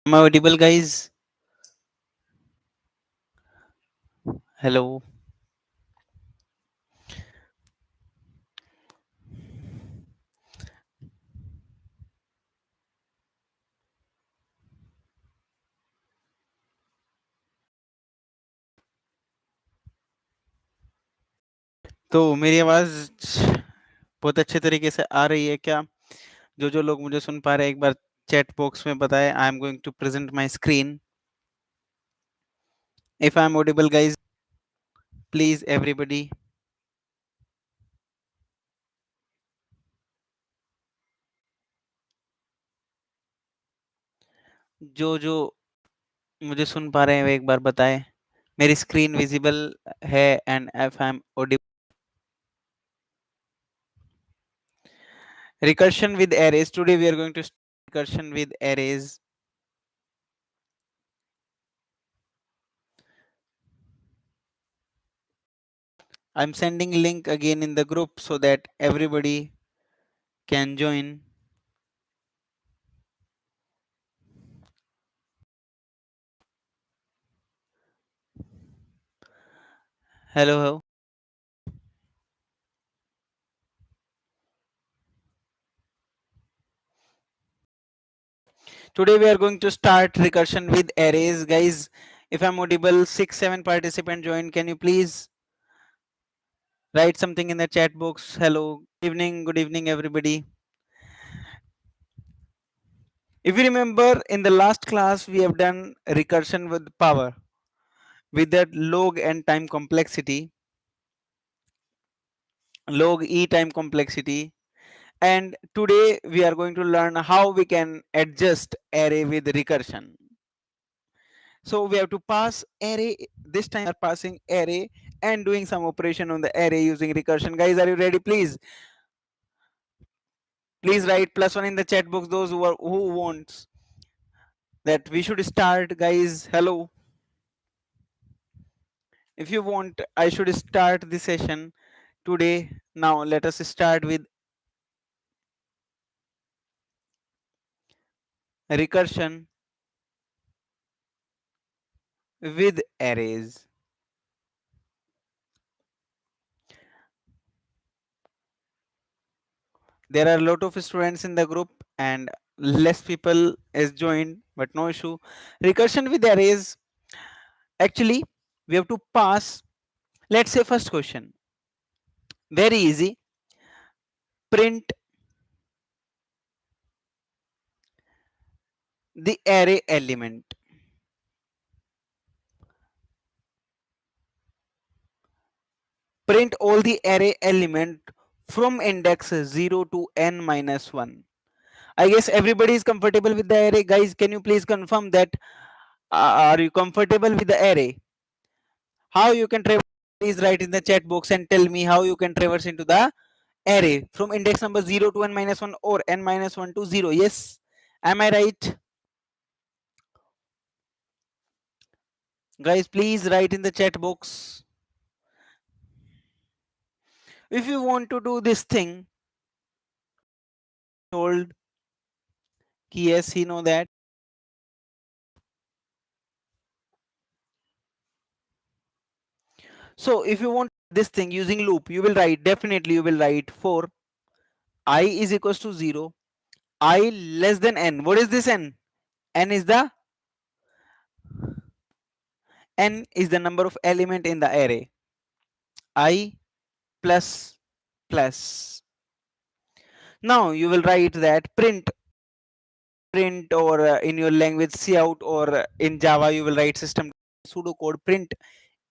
Am I audible, guys? Hello. तो मेरी आवाज बहुत अच्छे तरीके से आ रही है क्या? जो लोग मुझे सुन पा रहे हैं एक बार चैट बॉक्स में बताएं. I am going to present my screen. If I am audible, guys, please everybody. जो मुझे सुन पा रहे हैं वो एक बार बताएं. मेरी स्क्रीन विजिबल है and if I am Audible. Recursion with arrays. Today we are going to start recursion with arrays. I'm sending link again in the group so that everybody can join. Hello. Today we are going to start recursion with arrays, guys. If I'm audible, 6-7 participant join. Can you please write something in the chat box? Hello, good evening, everybody. If you remember, in the last class we have done recursion with power, with that log n time complexity, log e time complexity. And today we are going to learn how we can adjust array with recursion. So we have to pass array. This time we are passing array and doing some operation on the array using recursion. Guys, are you ready? Please write +1 in the chat box, those who wants that we should start. Guys, hello. If you want, I should start the session today. Now let us start with recursion with arrays. There are a lot of students in the group and less people is joined, but no issue. Recursion with arrays, actually we have to pass. Let's say first question, very easy. Print the array element. Print all the array element from index 0 to n minus 1. I guess everybody is comfortable with the array. Guys, can you please confirm that? Are you comfortable with the array? How you can traverse? Please write in the chat box and tell me how you can traverse into the array from index number 0 to n minus 1 or n minus 1 to 0. Yes, am I right? Guys, please write in the chat box. If you want to do this thing, told yes, he know that. So if you want this thing using loop, you will write, definitely you will write for I is equals to 0, I less than n. What is this n? N is the number of element in the array. I plus plus. Now you will write that print or in your language cout, or in Java you will write system pseudocode print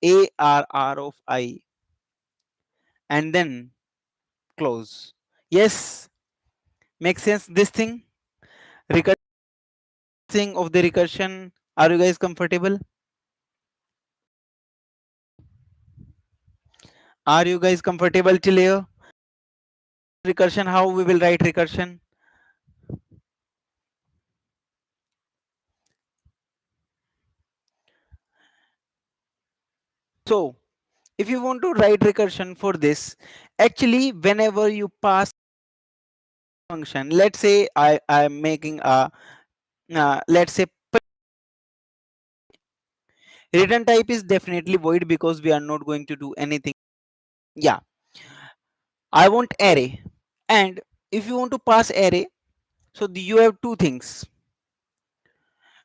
arr of I and then close. Yes, makes sense this thing? Recursion of the recursion. Are you guys comfortable? Are you guys comfortable till here? Recursion, how we will write recursion? So if you want to write recursion for this, actually whenever you pass function, let's say I am making a let's say Return type is definitely void because we are not going to do anything. Yeah, I want array. And if you want to pass array, so you have two things.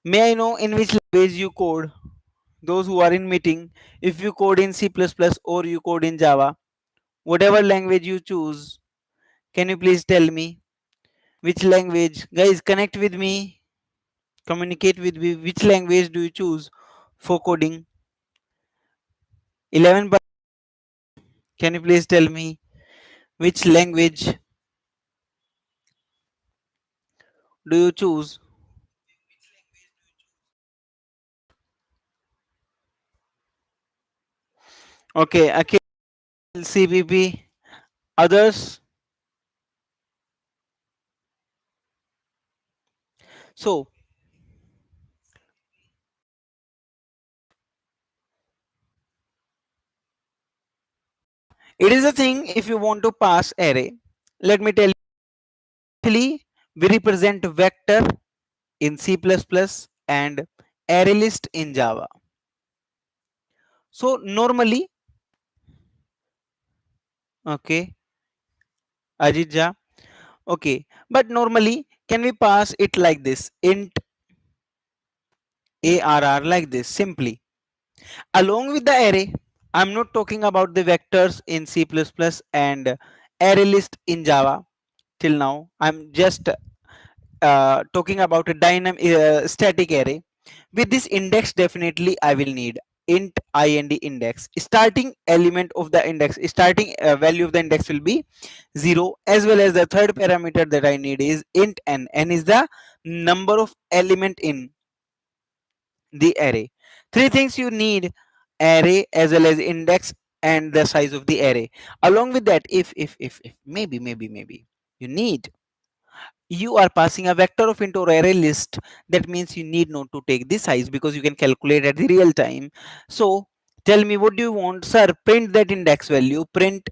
May I know in which language you code? Those who are in meeting, if you code in C++ or you code in Java, whatever language you choose, can you please tell me which language? Guys, connect with me, communicate with me. Which language do you choose for coding? 11. Can you please tell me which language do you choose? Okay, okay, CPP. Others. So it is a thing if you want to pass array. Let me tell you. Actually, we represent vector in C++ and array list in Java. So normally, okay, Ajitja, okay, but normally can we pass it like this? Int arr like this simply. Along with the array, I'm not talking about the vectors in C++ and array list in Java till now. I'm just talking about a dynamic static array. With this index, definitely I will need int ind index. Starting element of the index, starting value of the index will be 0, as well as the third parameter that I need is int n. N is the number of element in the array. Three things you need: array as well as index and the size of the array. Along with that, if maybe you need, you are passing a vector of into array list, that means you need not to take this size because you can calculate at the real time. So tell me, what do you want? Sir, print that index value, print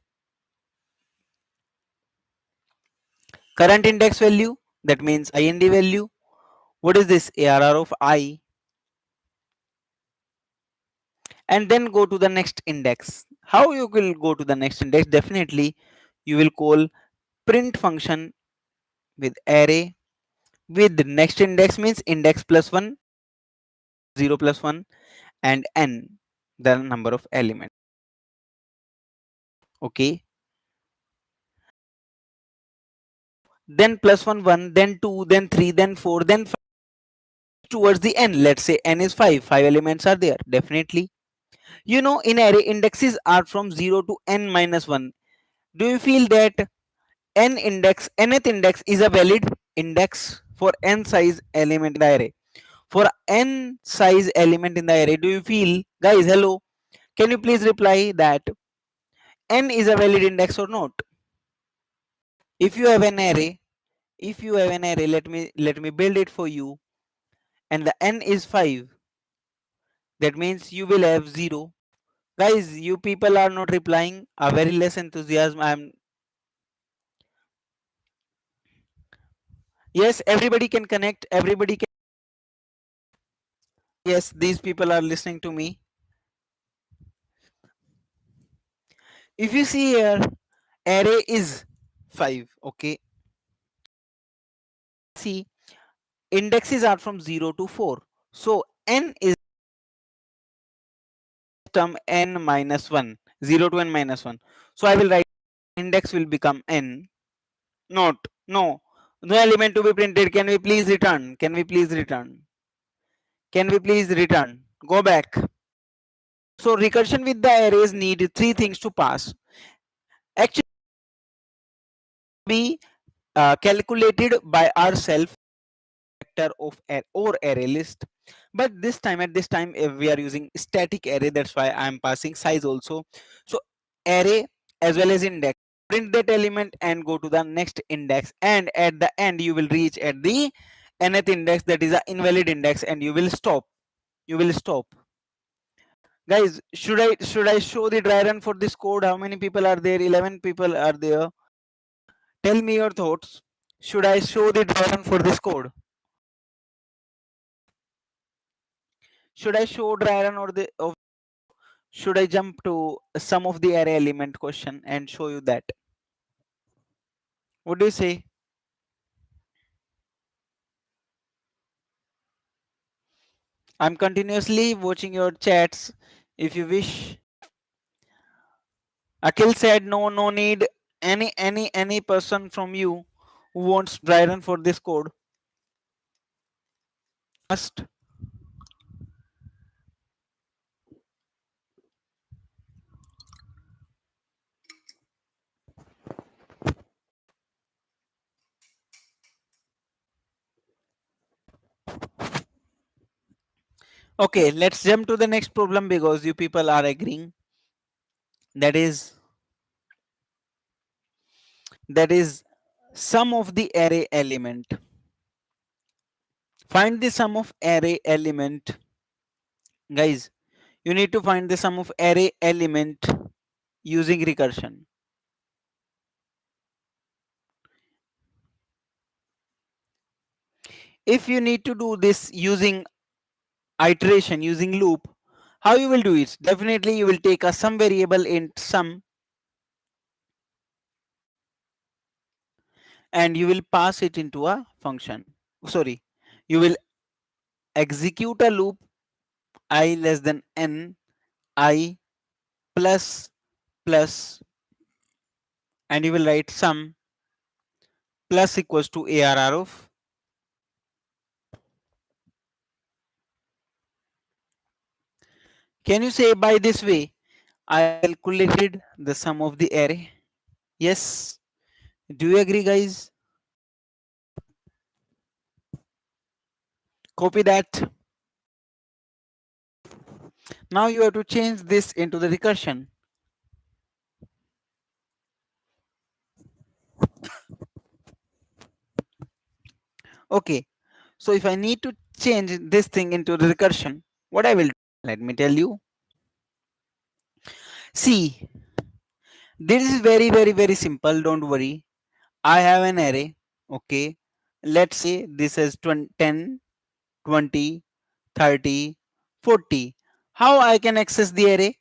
current index value, that means ind value. What is this? Arr of I. And then go to the next index. How you will go to the next index? Definitely you will call print function with array with the next index, means index plus 1, 0 plus 1, and n, the number of elements. Okay, then plus 1 1, then 2, then 3, then 4, then 5 towards the n. Let's say n is 5, 5 elements are there. Definitely, you know, in array indexes are from 0 to n minus 1. Do you feel that nth index is a valid index for n size element in the array? For n size element in the array, do you feel, guys, hello, can you please reply that n is a valid index or not? If you have an array, if you have an array, let me build it for you, and the n is 5, that means you will have 0. Guys, you people are not replying, a very less enthusiasm. I'm, yes, everybody can connect, everybody can, yes, these people are listening to me. If you see here, array is 5, okay. See, indexes are from 0 to 4, so n is term n minus 1, 0 to n minus 1. So I will write index will become n. Not, no, no element to be printed. Can we please return? Can we please return? Can we please return? Go back. So recursion with the arrays need three things to pass. Actually, be calculated by ourselves vector of or array list, but at this time we are using static array, that's why I am passing size also. So array as well as index, print that element and go to the next index, and at the end you will reach at the nth index, that is an invalid index, and you will stop, you will stop. Guys, should I show the dry run for this code? How many people are there? 11 people are there. Tell me your thoughts. Should I show the dry run for this code? Should I show dry run or should I jump to some of the array element question and show you that? What do you say? I'm continuously watching your chats. If you wish. Akhil said no need any person from you who wants dry run for this code. Must. Okay, let's jump to the next problem because you people are agreeing. That is sum of the array element. Find the sum of array element. Guys, you need to find the sum of array element using recursion. If you need to do this using iteration, using loop, how you will do it? Definitely you will take a sum variable int sum and you will pass it into a function. Sorry, you will execute a loop I less than n I plus plus and you will write sum plus equals to arr of. Can you say by this way I calculated the sum of the array? Yes. Do you agree, guys? Copy that. Now you have to change this into the recursion. Okay. So if I need to change this thing into the recursion, what I will do? Let me tell you. See, this is very simple. Don't worry. I have an array. Okay. Let's say this is 10, 20, 30, 40. How I can access the array?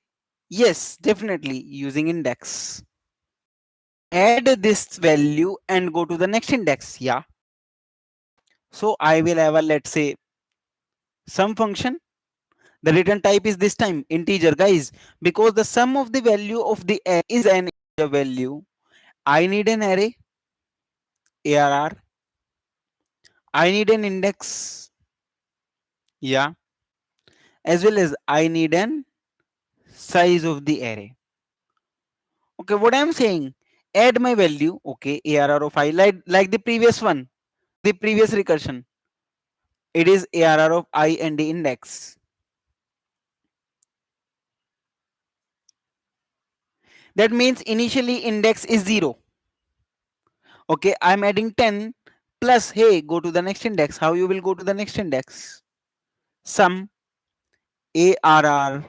Yes, definitely using index. Add this value and go to the next index. Yeah. So I will have a, let's say, sum function. The return type is this time integer, guys, because the sum of the value of the array is an integer value. I need an array arr. I need an index. Yeah. As well as I need an size of the array. Okay, what I'm saying, add my value. Okay, arr of I, like the previous one, the previous recursion. It is arr of I and the index. That means initially index is 0. Okay, I'm adding 10 plus, hey, go to the next index. How you will go to the next index? Sum arr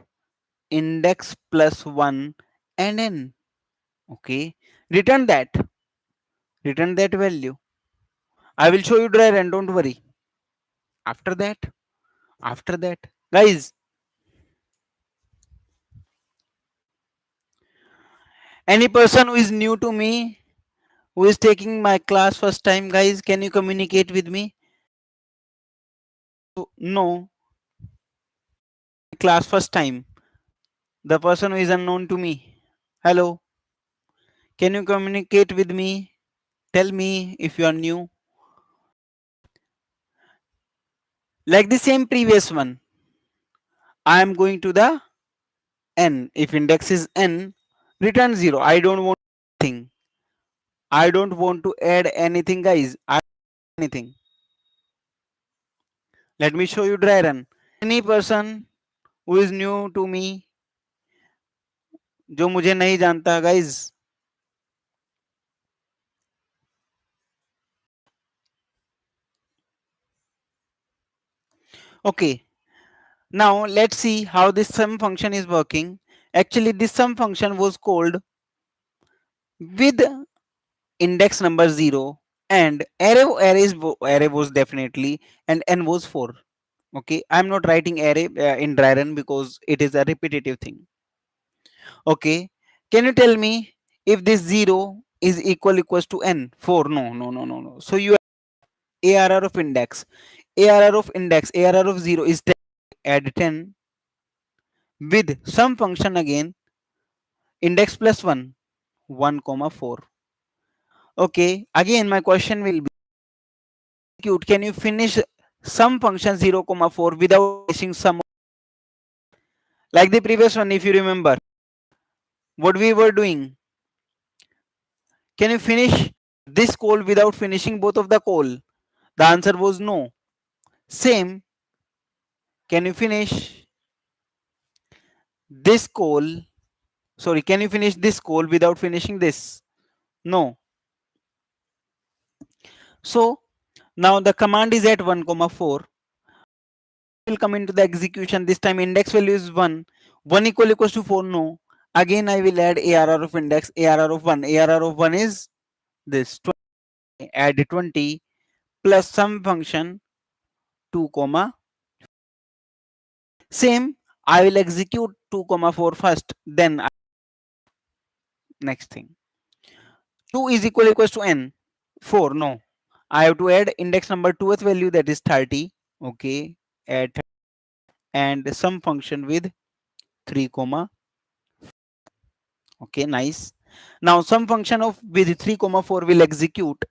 index plus 1 and n. Okay, return that. Return that value. I will show you dry run, don't worry. After that, guys, any person who is new to me, who is taking my class first time, guys, can you communicate with me? No, class first time. The person who is unknown to me. Hello, can you communicate with me? Tell me if you are new. Like the same previous one, I am going to the n. If index is n, return 0. I don't want anything. I don't want to add anything, guys. Anything. Let me show you dry run. Any person who is new to me, जो मुझे नहीं जानता, guys. Okay. Now let's see how this sum function is working. Actually, this sum function was called with index number 0 and array was definitely and n was 4. Okay, I'm not writing array in dry run because it is a repetitive thing. Okay, can you tell me if this 0 is equals to n? 4. No, no, no, no, no. So you ARR of index, ARR of 0 is 10. Add 10 with some function again, index plus 1, 1 comma 4. Okay, again my question will be, cute, can you finish some function 0 comma 4 without finishing some, like the previous one? If you remember what we were doing, can you finish this call without finishing both of the call? The answer was no. Same, can you finish this call, sorry, can you finish this call without finishing this? No. So now the command is at 1 comma 4 will come into the execution. This time index value is 1, 1 equals to 4. No, again I will add ARR of index, ARR of 1, ARR of 1 is this 20. Add 20 plus some function 2 comma, same, I will execute 2 comma 4 first, then next thing 2 is equals to n, 4. No, I have to add index number 2th value, that is 30. Okay, add and some function with 3 comma. Okay, nice. Now some function of with 3 comma 4 will execute.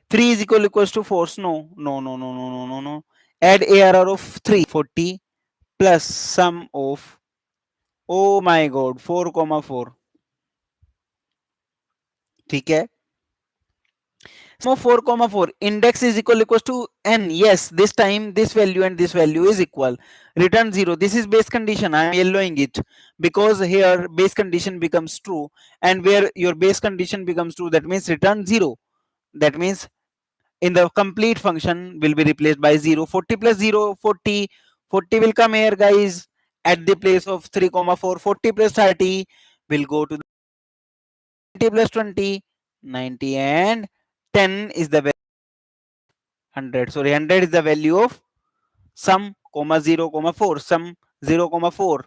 3 is equals to 4. No, no, no, no, no, no, no, no. Add ARR of 3, 40 plus sum of, oh my god, 4 comma 4. ठीक है, so 4 comma 4 index is equals to n. Yes, this time this value and this value is equal. Return 0. This is base condition. I am yellowing it because here base condition becomes true, and where your base condition becomes true, that means return 0. That means in the complete function will be replaced by 0. 40 plus 0, 40. 40 will come here, guys, at the place of 3 comma 4. 40 plus 30 will go to 90 plus 20, 90, and 10 is the 100. Sorry, 100 is the value of sum comma 0 comma 4, sum 0 comma 4.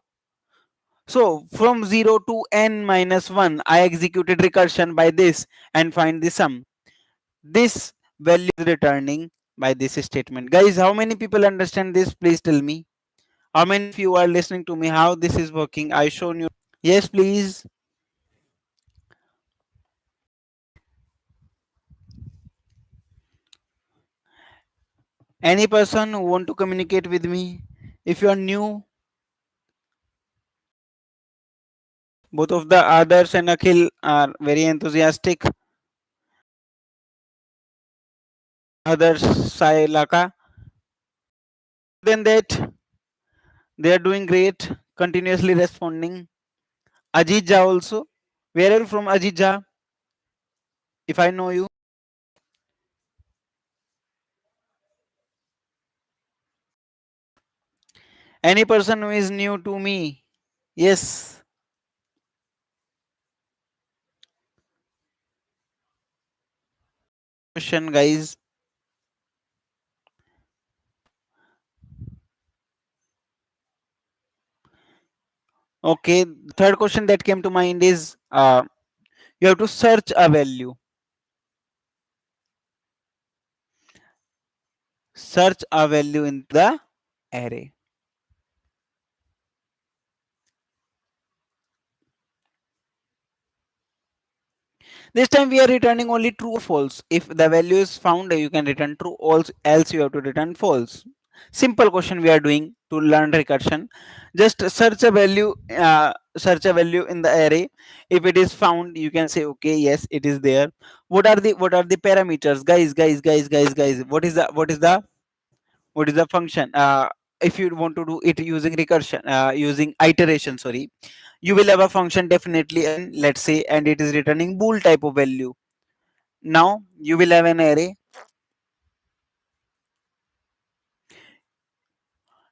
So from 0 to n minus 1, I executed recursion by this and find the sum. This value is returning by this statement. Guys, how many people understand this? Please tell me. How many of you are listening to me? How this is working? I shown you. Yes, please. Any person who want to communicate with me? If you are new, both of the others and Akhil are very enthusiastic. Others, Sai Laka. Then that they are doing great, continuously responding. Ajija also. Where are you from, Ajija? If I know you. Any person who is new to me? Yes. Question, guys. Okay. Third question that came to mind is you have to search a value. Search a value in the array. This time we are returning only true or false. If the value is found, you can return true, else you have to return false. Simple question we are doing to learn recursion. Just search a value in the array. If it is found, you can say okay, yes, it is there. What are the parameters? Guys. What is the function? If you want to do it using recursion, using iteration, sorry, you will have a function definitely, and let's say, and it is returning bool type of value. Now you will have an array,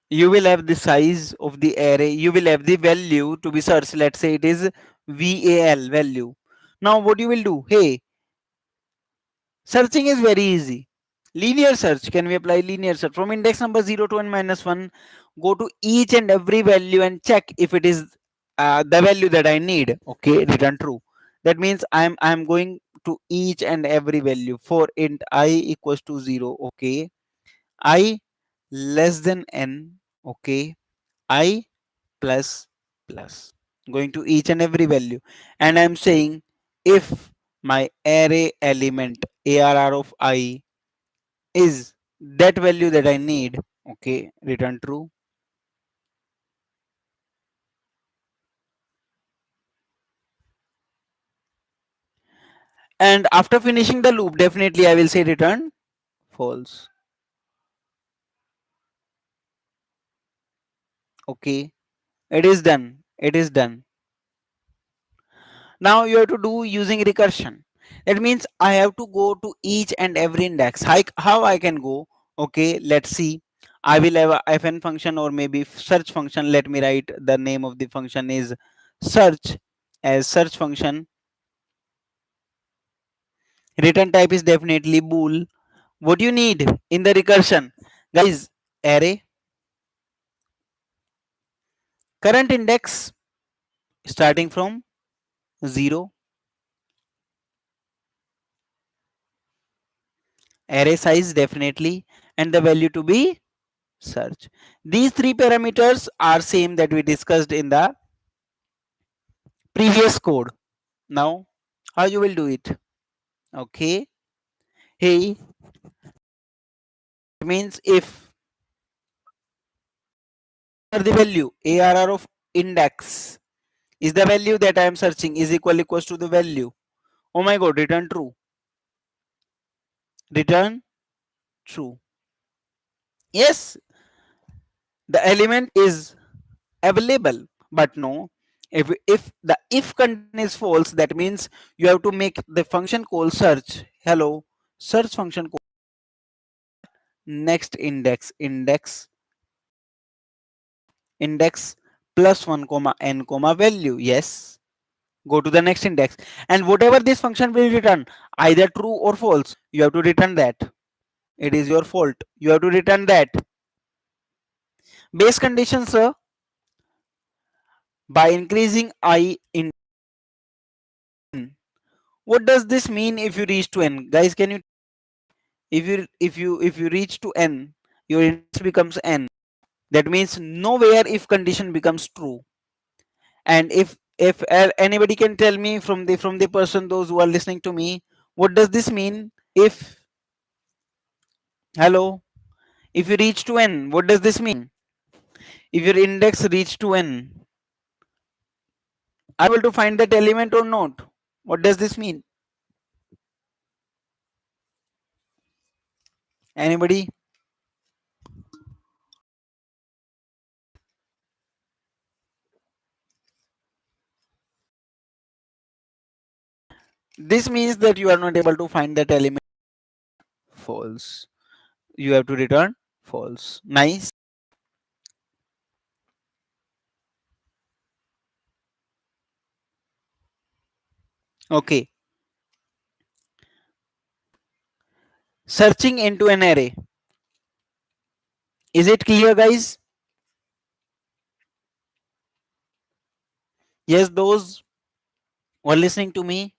you will have the size of the array, you will have the value to be searched, let's say it is val value. Now what you will do, hey, searching is very easy. Linear search, can we apply linear search from index number 0 to n minus 1? Go to each and every value and check if it is the value that I need. Okay, return true. That means I'm going to each and every value for int I equals to 0. Okay, I less than n. Okay, I plus plus, going to each and every value, and I'm saying if my array element arr of I is that value that I need, okay, return true. And after finishing the loop, definitely I will say return false. Okay, it is done. It is done. Now you have to do using recursion. That means I have to go to each and every index. How I can go? Okay, let's see. I will have a fn function or maybe search function. Let me write the name of the function is search as search function. Return type is definitely bool. What you need in the recursion, guys? Array, current index starting from 0, array size definitely, and the value to be search. These three parameters are same that we discussed in the previous code. Now, how you will do it? Okay. Hey, means if the value arr of index is the value that I am searching is equals to the value. Oh my god, return true. Return true. Yes, the element is available, but no, if the if condition is false, that means you have to make the function call search. Hello, search function call next index plus 1 comma n comma value. Yes, go to the next index, and whatever this function will return, either true or false, you have to return that. It is your fault, you have to return that. Base condition, sir, by increasing I in n. What does this mean if you reach to n? Guys, can you, if you reach to n, your index becomes n. That means nowhere if condition becomes true. And if anybody can tell me from the person, those who are listening to me, what does this mean? If, hello, if you reach to n, what does this mean? If your index reach to n, are you able to find that element or not? What does this mean? Anybody? This means that you are not able to find that element. False. You have to return false. Nice. Okay. Searching into an array. Is it clear, guys? Yes, those who are listening to me.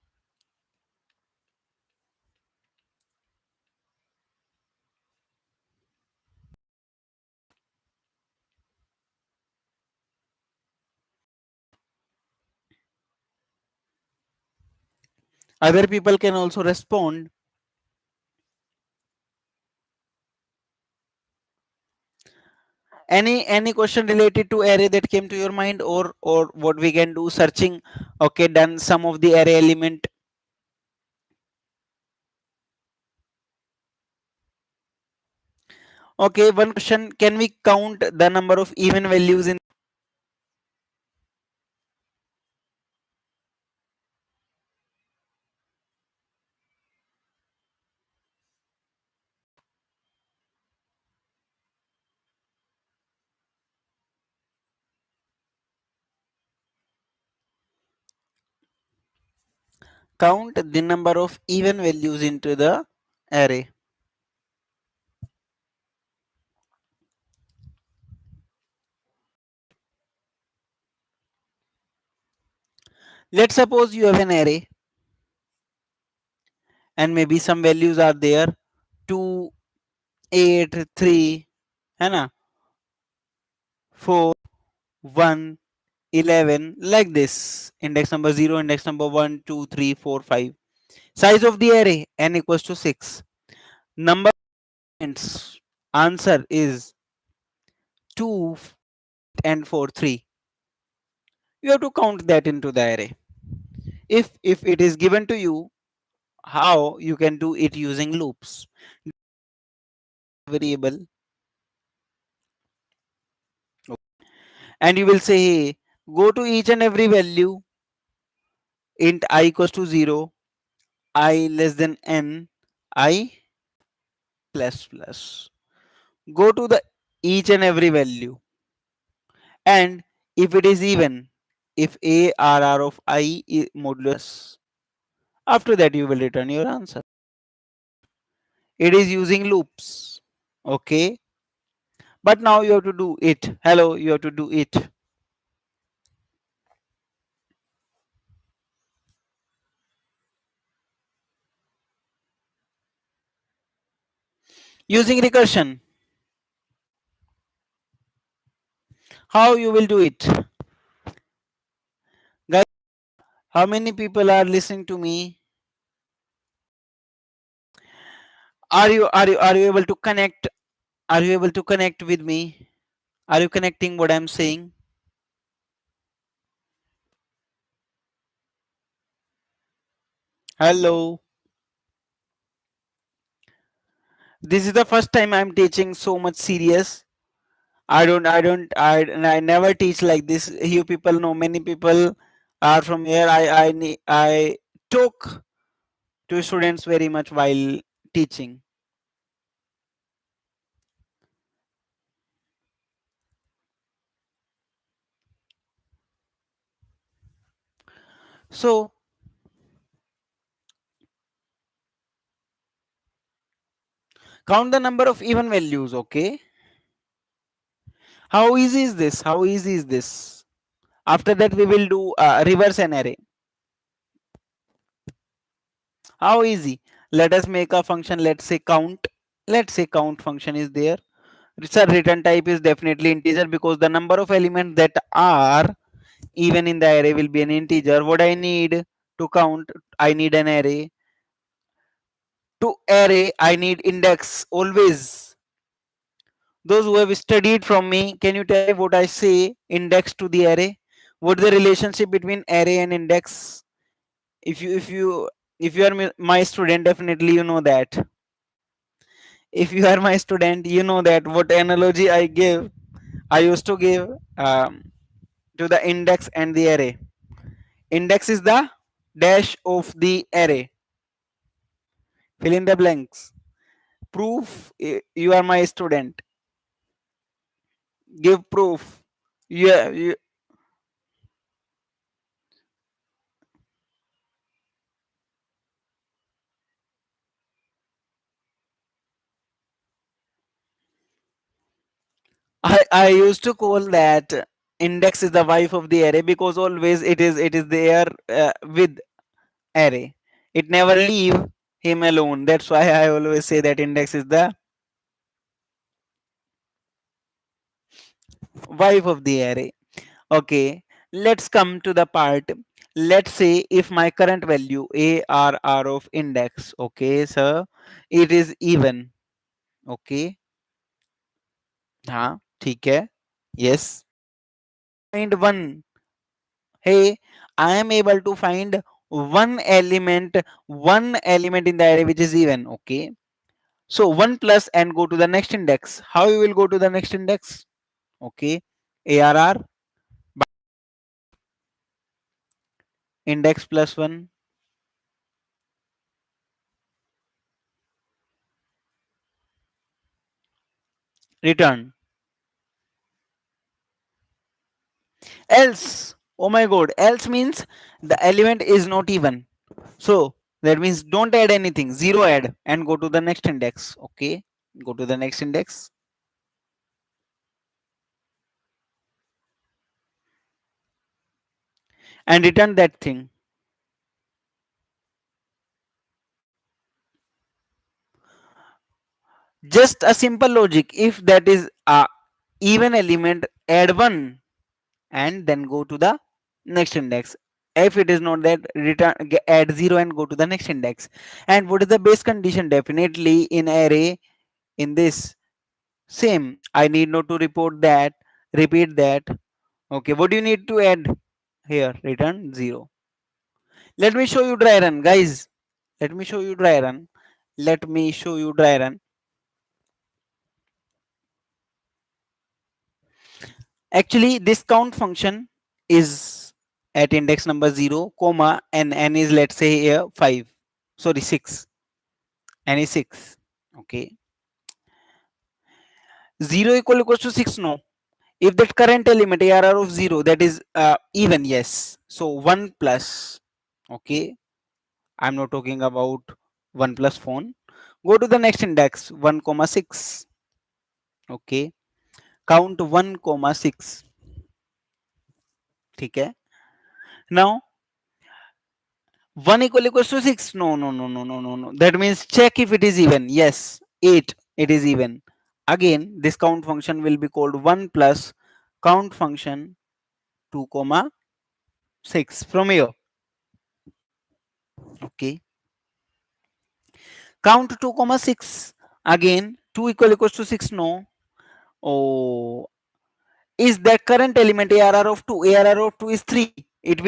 Other people can also respond. Any question related to array that came to your mind, or what we can do searching? Okay, done some of the array element. Okay, one question, can we count the number of even values in count the number of even values into the array? Let's suppose you have an array and maybe some values are there 2, 8, 3, है ना, 4, 1, 11, like this. Index number 0, index number 1, 2, 3, 4, 5. Size of the array n equals to 6. Number of elements, answer is 2 and 4, 3. You have to count that into the array. If it is given to you, how you can do it using loops. Variable, and you will say, hey, go to each and every value, int I equals to 0, I less than n, I plus plus. Go to the each and every value, and if it is even, if ARR of I is modulus, after that you will return your answer. It is using loops. Okay. But now you have to do it. Hello, you have to do it. Using recursion. How you will do it? Guys, how many people are listening to me? Are you able to connect? Are you able to connect with me? Are you connecting what I'm saying? Hello. This is the first time I'm teaching so much serious. I never teach like this. You people know, many people are from here. I talk to students very much while teaching. So count the number of even values. Okay. How easy is this? How easy is this? After that we will do reverse an array. How easy? Let us make a function. Let's say count. Let's say count function is there. Sir, return type is definitely integer because the number of elements that are even in the array will be an integer. What I need to count? I need an array. To array, I need index always. Those who have studied from me, can you tell me what I say? Index to the array. What is the relationship between array and index? If you are my student, definitely you know that. If you are my student, you know that what analogy I give. I used to give to the index and the array. Index is the dash of the array. Fill in the blanks. Proof, you are my student. Give proof. Yeah, I used to call that index is the wife of the array because always it is there with array. It never leave him alone. That's why I always say that index is the wife of the array. Okay, let's come to the part. Let's say if my current value ARR of index, okay, sir, it is even. Okay, हाँ ठीक है. Yes. Find one. Hey, I am able to find one element in the array which is even. Okay. So 1 plus and go to the next index. How you will go to the next index? Okay. ARR index plus 1 return. Else, oh my god, else means the element is not even. So that means don't add anything, zero add and go to the next index. Okay. Go to the next index. and return that thing. Just a simple logic. If that is a even element, add 1 and then go to the next index. If it is not that, return add 0 and go to the next index. And what is the base condition? Definitely in array, in this same, I need not to report that, repeat that. Okay, what do you need to add here? Return 0. Let me show you dry run, guys. Let me show you dry run. Let me show you dry run. Actually, this count function is at index number 0, comma, and n is, let's say here 5. Sorry, 6. N is 6. Okay. 0 equals to 6, no. If that current element ARR of 0, that is even, yes. So 1 plus. Okay. I'm not talking about 1 plus phone. Go to the next index, 1 comma 6. Okay. Count 1 comma 6. ठीक है. Now 1 equals to 6. No, no, no, no, no, no, no. That means check if it is even. Yes, 8. It is even. Again, this count function will be called 1 plus count function 2 comma 6 from here. Okay. Count 2 comma 6. Again, 2 equals to 6. No. Oh, is the current element ARR of 2? ARR of 2 is 3. It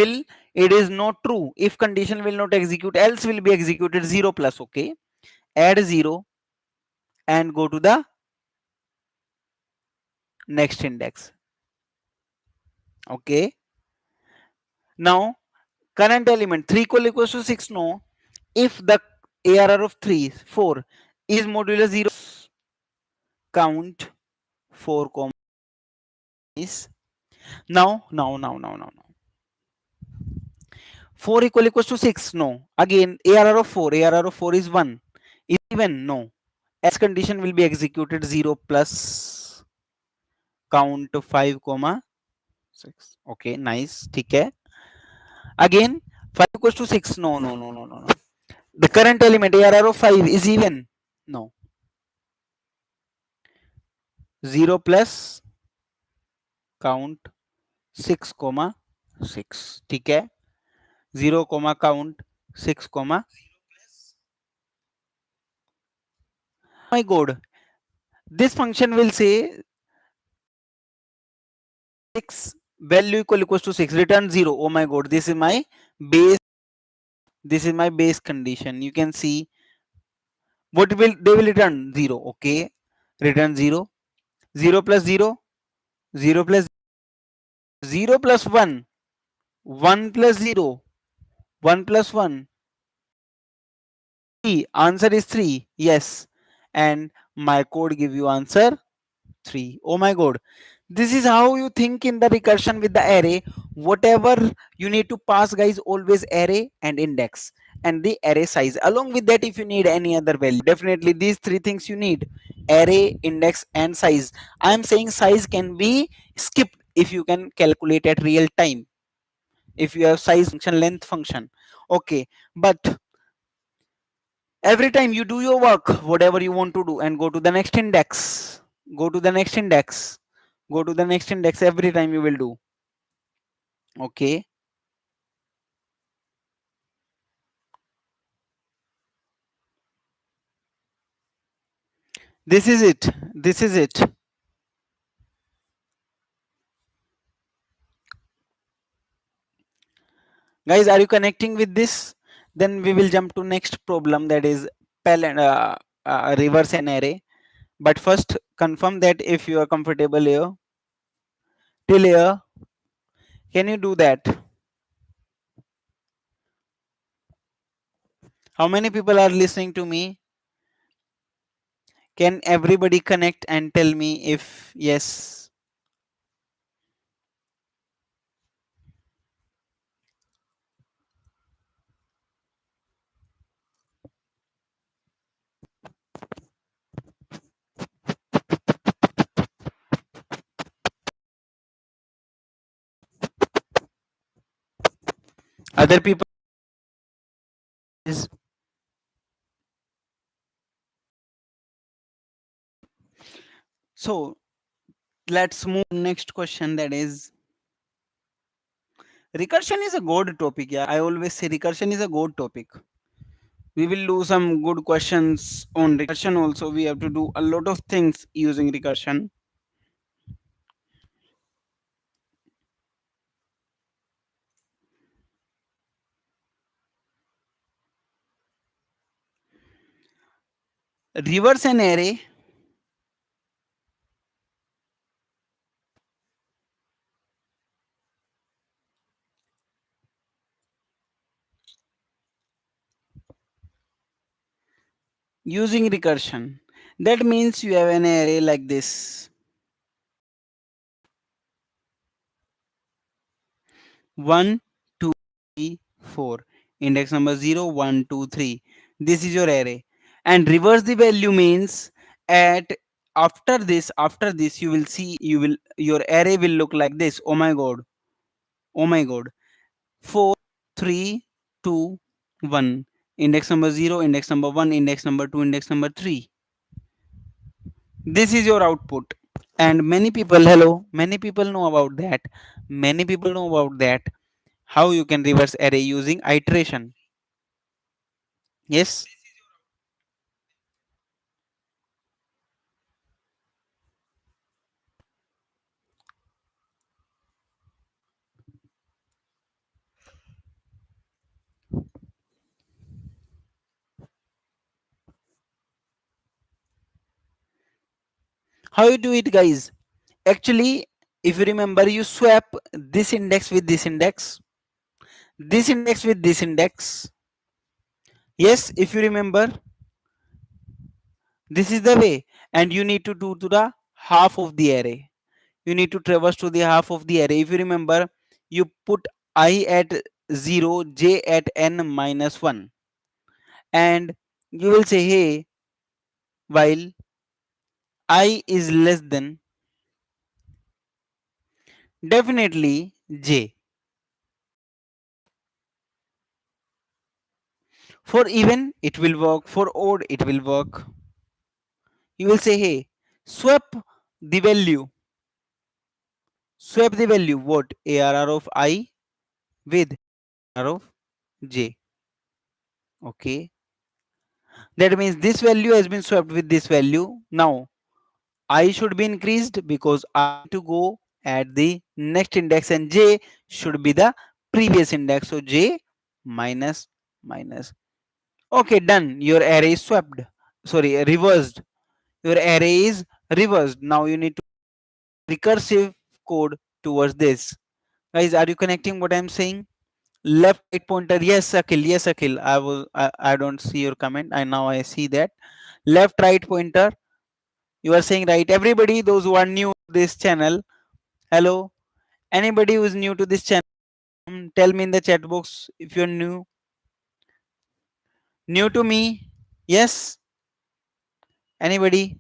is not true. If condition will not execute, else will be executed 0 plus. Okay. Add 0 and go to the next index. Okay. Now, current element 3 equals to 6. No. If the ARR of 3, 4 is modulo 0, count 4 comma is now. 4 equals to 6. No. Again, ARR of 4 is 1. Is even? No. Else condition will be executed 0 plus count 5 comma 6. Okay, nice. ठीक है. Again, 5 equals to 6. No. The current element ARR of 5 is even. No. 0 plus count 6 comma 6. ठीक है. 0 comma count 6 comma. My god. This function will say 6 value equals to 6. Return 0. Oh my god. Base. This is my base condition. You can see what will they will return 0. Okay. Return 0. 0 plus 0. 0 plus 0 plus 1. 1 plus 0. 1 plus 1. 3. Answer is 3. Yes. And my code give you answer 3. Oh my god. This is how you think in the recursion with the array. Whatever you need to pass, guys, always array and index and the array size. Along with that, if you need any other value, definitely these three things you need: array, index, and size. I am saying size can be skipped if you can calculate at real time. If you have size function, length function, okay. But every time you do your work, whatever you want to do, and go to the next index, go to the next index, go to the next index, every time you will do. Okay. This is it. This is it. Guys, are you connecting with this? Then we will jump to next problem, that is reverse an array. But first, confirm that if you are comfortable here. Till here, can you do that? How many people are listening to me? Can everybody connect and tell me if yes? Other people is so let's move next question, that is recursion is a good topic. Yeah, I always say recursion is a good topic. We will do some good questions on recursion also. We have to do a lot of things using recursion. Reverse an array using recursion. That means you have an array like this: 1, 2, 3, 4. Index number 0, 1, 2, 3. This is your array. And reverse the value means at after this you will see your array will look like this. Oh my god. Oh my god. 4, 3, 2, 1. Index number 0, index number 1, index number 2, index number 3. This is your output. And many people, hello, many people know about that. Many people know about that. How you can reverse array using iteration. Yes. How you do it, guys? Actually, if you remember, you swap this index with this index with this index. Yes, if you remember, this is the way. And you need to do to the half of the array. You need to traverse to the half of the array. If you remember, you put I at 0, j at n minus 1. And you will say, hey, while I is less than definitely j. For even, it will work. For odd, it will work. You will say, hey, swap the value. Swap the value. What? ARR of I with ARR of j. Okay. That means this value has been swapped with this value. Now, I should be increased because I need to go at the next index and j should be the previous index. So j minus minus. Okay, done. Your array is swapped. Sorry, reversed. Your array is reversed. Now you need to recursive code towards this. Guys, are you connecting what I'm saying? Left right pointer. Yes, Akhil. Yes, Akhil. I don't see your comment. I see that. Left right pointer. You are saying right. Everybody, those who are new to this channel. Hello. Anybody who is new to this channel, tell me in the chat box if you're new. New to me. Yes. Anybody?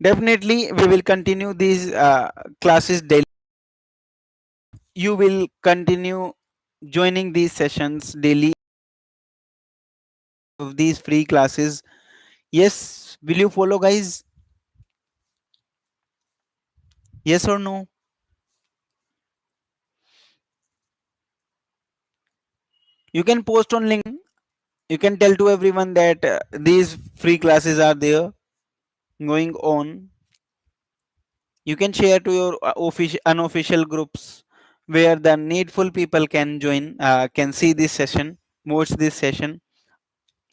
Definitely, we will continue these classes daily. You will continue joining these sessions daily of these free classes. Yes, will you follow, guys? Yes or no? You can post on LinkedIn. You can tell to everyone that these free classes are there going on. You can share to your unofficial groups where the needful people can join, can see this session, watch this session,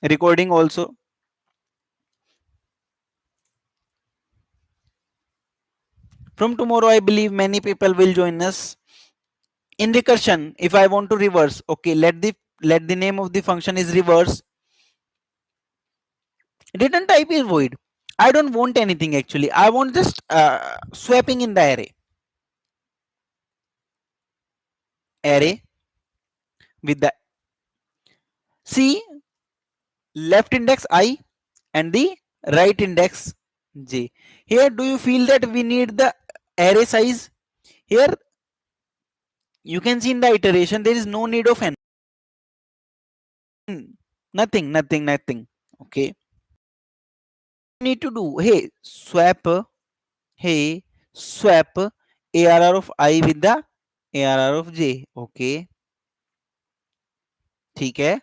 recording also. From tomorrow, I believe many people will join us. In recursion, if I want to reverse, okay, let the name of the function is reverse. Return type is void. I don't want anything actually. I want just swapping in the array with the C left index I and the right index j. Here, do you feel that we need the array size? Here, You can see in the iteration there is no need of nothing. Okay, need to do, hey swap arr of I with the arr of j. Okay, ठीक है,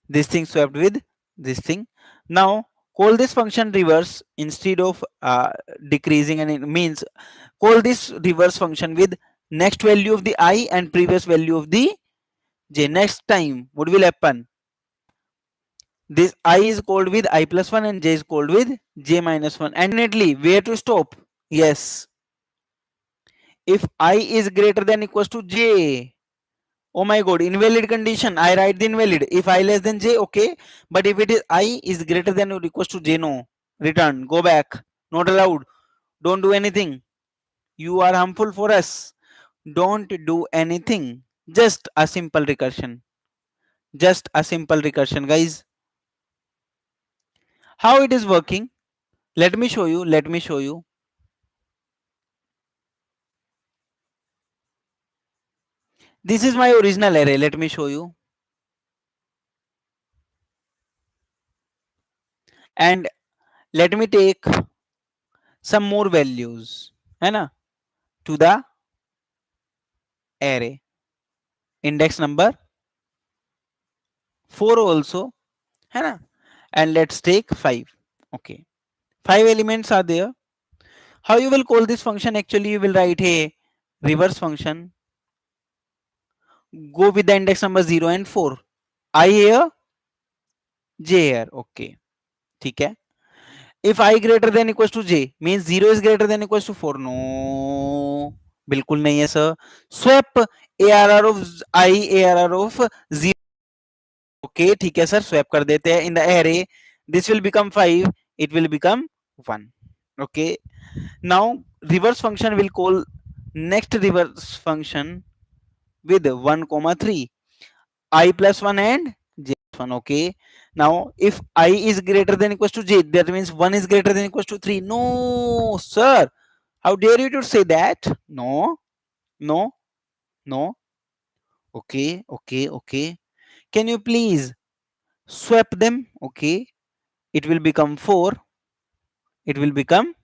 this thing swapped with this thing. Now call this function reverse instead of decreasing, and it means call this reverse function with next value of the I and previous value of the j. Next time what will happen, this I is called with I plus 1 and j is called with j minus 1, and definitely where to stop? Yes, if I is greater than equals to j. Oh my god, invalid condition. I write the invalid. If I less than j, okay. But if it is I is greater than or equals to j, no. Return. Go back. Not allowed. Don't do anything. You are harmful for us. Don't do anything. Just a simple recursion. Just a simple recursion, guys. How it is working? Let me show you. Let me show you. This is my original array. Let me show you. And let me take some more values, है ना, to the array. Index number 4 also, है ना, and let's take 5. Okay, 5 elements are there. How you will call this function? Actually, you will write a reverse function. Go with the index number 0 and 4. I here, j here. Okay, ठीक है. If I greater than equals to j means 0 is greater than equals to 4. No, बिल्कुल नहीं है sir. Swap arr of I arr of 0. Okay, ठीक है sir, swap कर देते हैं. In the array, this will become 5. It will become 1. Okay. Now reverse function will call next reverse function with 1 comma 3, I plus 1 and j plus 1. Okay, now if I is greater than equals to j, that means 1 is greater than equals to 3. No sir, how dare you to say that? No, no, no. Okay, can you please swap them? Okay, it will become 4, it will become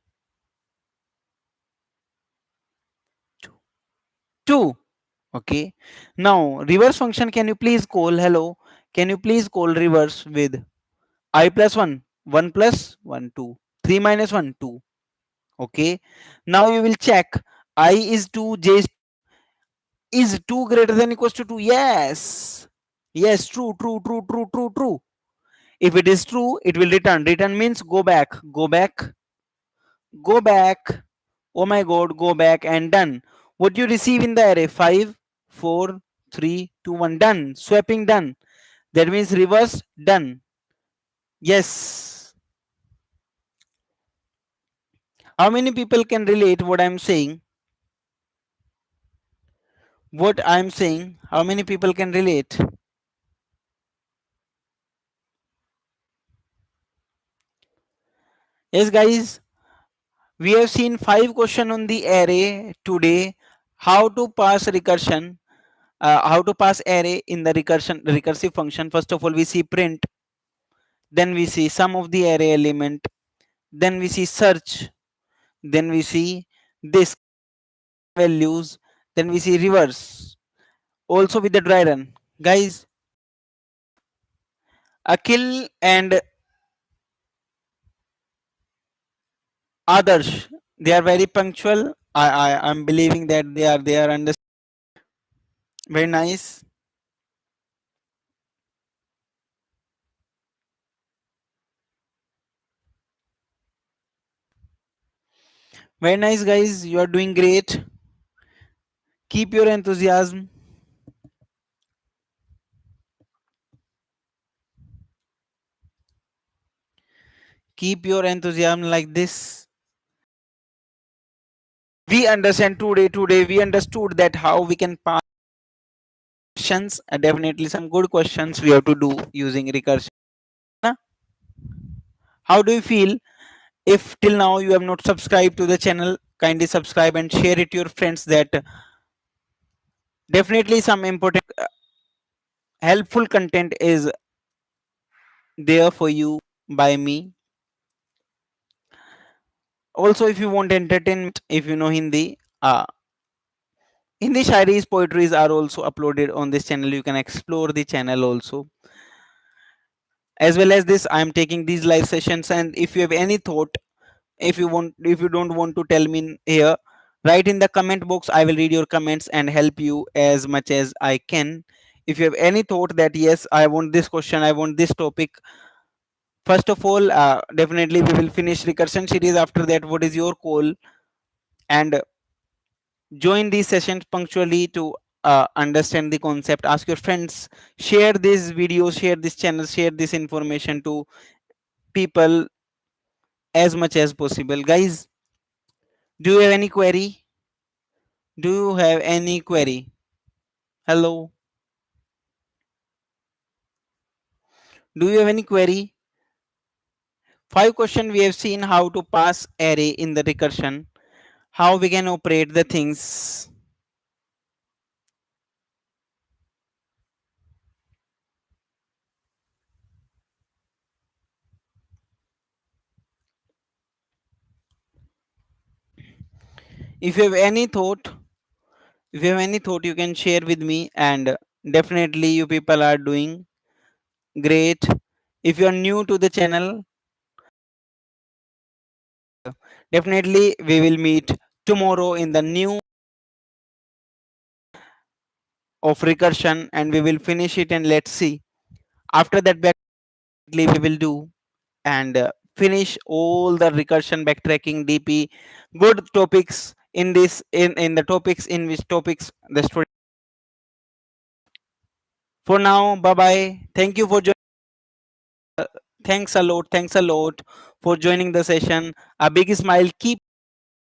2. Okay, now reverse function, can you please call, hello, can you please call reverse with I plus 1, 1 plus 1, 2, 3 minus 1, 2. Okay, now you will check I is 2, j is 2 greater than equals to 2. Yes, yes, true. If it is true, it will return. Return means go back, go back. Oh my god, go back and done. What you receive in the array? 5, 4, 3, 2, 1. Done. Swapping done. That means reverse done. Yes. How many people can relate what I'm saying? What I'm saying, how many people can relate? Yes, guys, we have seen 5 questions on the array today. How to pass recursion, how to pass array in the recursive function. First of all, we see print, then we see sum of the array element, then we see search, then we see this values, then we see reverse. Also with the dry run, guys, Akhil and Adarsh, they are very punctual. I'm believing that they are under very nice. Very nice, guys. You are doing great. Keep your enthusiasm. Keep your enthusiasm like this. We understand today we understood that how we can pass questions. Definitely some good questions we have to do using recursion. How do you feel? If till now you have not subscribed to the channel, kindly subscribe and share it to your friends that Definitely some important helpful content is there for you by me. Also, if you want entertainment, if you know Hindi, Hindi shairis, poetries are also uploaded on this channel. You can explore the channel also. As well as this, I am taking these live sessions, and if you have any thought, if you don't want to tell me here, write in the comment box. I will read your comments and help you as much as I can. If you have any thought that yes, I want this question, I want this topic, first of all, definitely we will finish recursion series. After that, what is your call? And join these sessions punctually to understand the concept. Ask your friends, share these videos, share this channel, share this information to people as much as possible. Guys, do you have any query? Do you have any query? Hello? Do you have any query? 5 questions we have seen how to pass array in the recursion, how we can operate the things. If you have any thought, if you have any thought, you can share with me, and definitely you people are doing great. If you are new to the channel, definitely we will meet tomorrow in the new of recursion, and we will finish it, and let's see. After that, we will do and finish all the recursion, backtracking, DP, good topics in this in the topics in which topics the student. For now, bye bye. Thank you for joining. Thanks a lot. Thanks a lot for joining the session. A big smile. Keep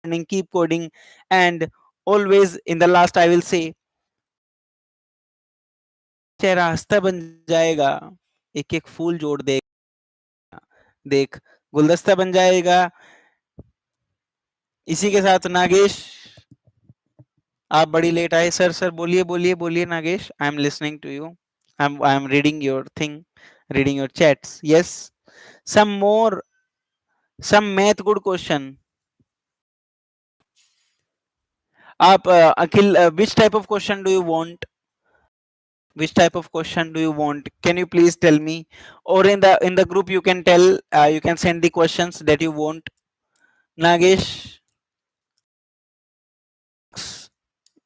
learning, keep coding, and always in the last, I will say, चेहरा हंसता बन जाएगा, एक एक फूल जोड़ दे, देख गुलदस्ता बन जाएगा. इसी के साथ नागेश, आप बड़ी लेट आए. सर सर बोलिए बोलिए बोलिए Nagesh. I am listening to you. I am reading your thing, reading your chats. Yes, some more, some math good question. आप अखिल, which type of question do you want? Which type of question do you want? Can you please tell me? Or in the group you can tell, you can send the questions that you want. Nagesh,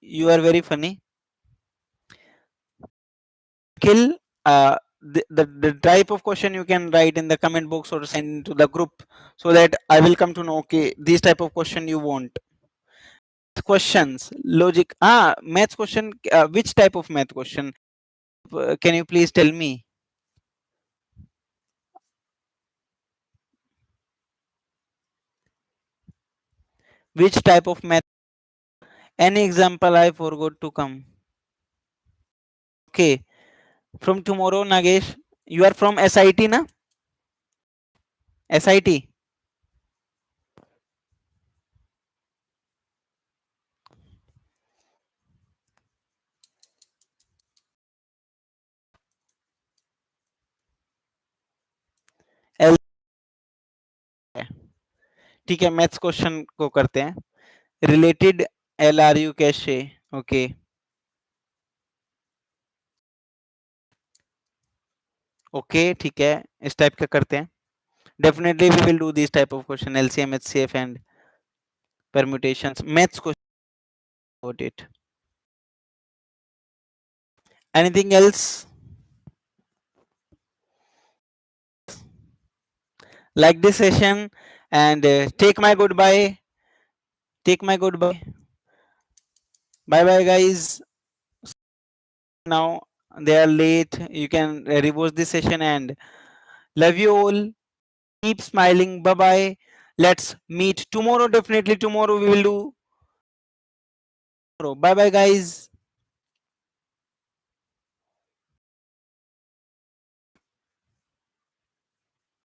you are very funny. Kill, the type of question you can write in the comment box or send to the group, so that I will come to know, okay, these type of question you want. Questions, logic, maths question. Which type of math question? Can you please tell me? Which type of math? Any example? I forgot to come. Okay. From tomorrow, Nagesh, you are from SIT, na? SIT. L. ठीक है, maths question को करते हैं. Related LRU कैसे? Okay. Okay, ठीक है, इस type का करते हैं. Definitely we will do this type of question, LCM, HCF and permutations. Maths question about it. Anything else? Like this session, and take my goodbye. Take my goodbye. Bye bye, guys. Now they are late. You can rewatch this session, and love you all. Keep smiling. Bye bye. Let's meet tomorrow. Definitely tomorrow we will do. Bye bye, guys.